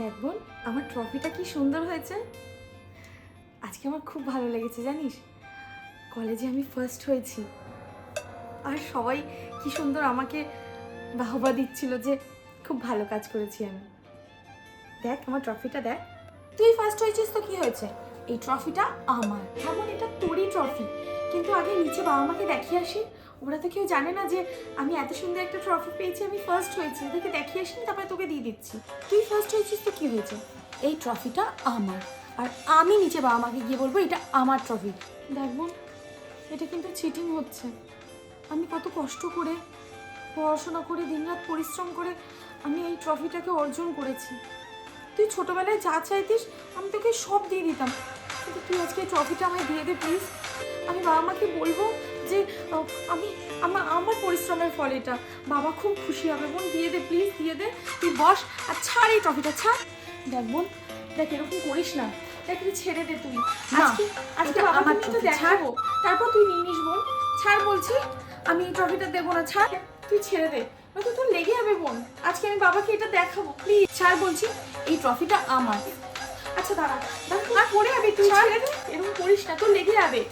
দেখ বোন, আমার ট্রফিটা কি সুন্দর হয়েছে। আজকে আমার খুব ভালো লেগেছে জানিস, কলেজে আমি ফার্স্ট হয়েছি। আর সবাই কি সুন্দর আমাকে বাহবা দিচ্ছিল যে খুব ভালো কাজ করেছি আমি। দেখ আমার ট্রফিটা দেখ। তুই ফার্স্ট হয়েছিস তো কি হয়েছে, এই ট্রফিটা আমার। এমন এটা তোরই ট্রফি, কিন্তু আগে নিচে বাবা মাকে দেখিয়ে আসি। ওরা তো কেউ জানে না যে আমি এত সুন্দর একটা ট্রফি পেয়েছি, আমি ফার্স্ট হয়েছি। ওদেরকে দেখিয়ে আসিনি, তারপরে তোকে দিয়ে দিচ্ছি। তুই ফার্স্ট হয়েছিস তো কি হয়েছে, এই ট্রফিটা আমার। আর আমি নিচে বাবা মাকে গিয়ে বলবো এটা আমার ট্রফি। দেখবো, এটা কিন্তু চিটিং হচ্ছে। আমি কত কষ্ট করে পড়াশোনা করে দিনরাত পরিশ্রম করে আমি এই ট্রফিটাকে অর্জন করেছি। তুই ছোটবেলায় যা চাইতিস আমি তোকে সব দিয়ে দিতাম, কিন্তু তুই আজকে এই ট্রফিটা আমায় দিয়ে দে প্লিজ। আমি বাবা মাকে বলবো যে আমি আমার পরিশ্রমের ফল এটা। বাবা খুব খুশি হবে। বোন দিয়ে দে প্লিজ, দিয়ে দে। তুই বস আর ছাড় এই ট্রফিটা, ছাড়। দেখ বোন, দেখ এরকম করিস না। দেখ তুই ছেড়ে দে। তুই আজকে আজকে বাবা তুমি তো দেখাবো, তারপর তুই নিয়ে নিস। বোন ছাড় বলছি, আমি এই ট্রফিটা দেবো না, ছাড়। তুই ছেড়ে দে, নয়তো তোর লেগে যাবে। বোন আজকে আমি বাবাকে এটা দেখাবো, প্লিজ ছাড় বলছি। এই ট্রফিটা আমার। আচ্ছা দাঁড়া দাঁড়া, আর পড়ে যাবে। তুই ছেড়ে দে, এরকম করিস না, তোর লেগে যাবে।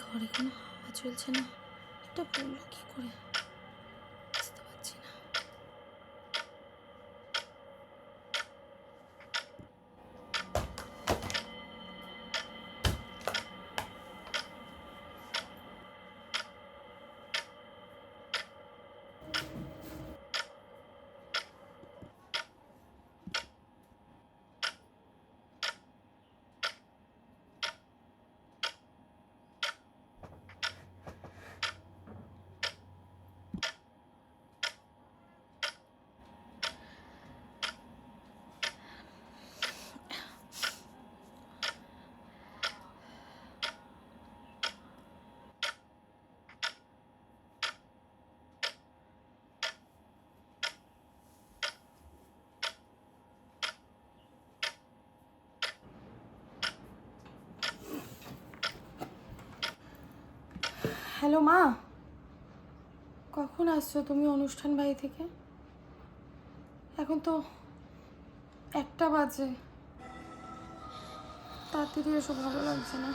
ঘরে কোনো হাওয়া চলছে না, এটা বললো কি করে বুঝতে পারছি না। হ্যালো মা, কখন আসছো তুমি অনুষ্ঠান বাড়ি থেকে? এখন তো 1টা বাজে, তাড়াতাড়ি এসো, ভালো লাগছে না।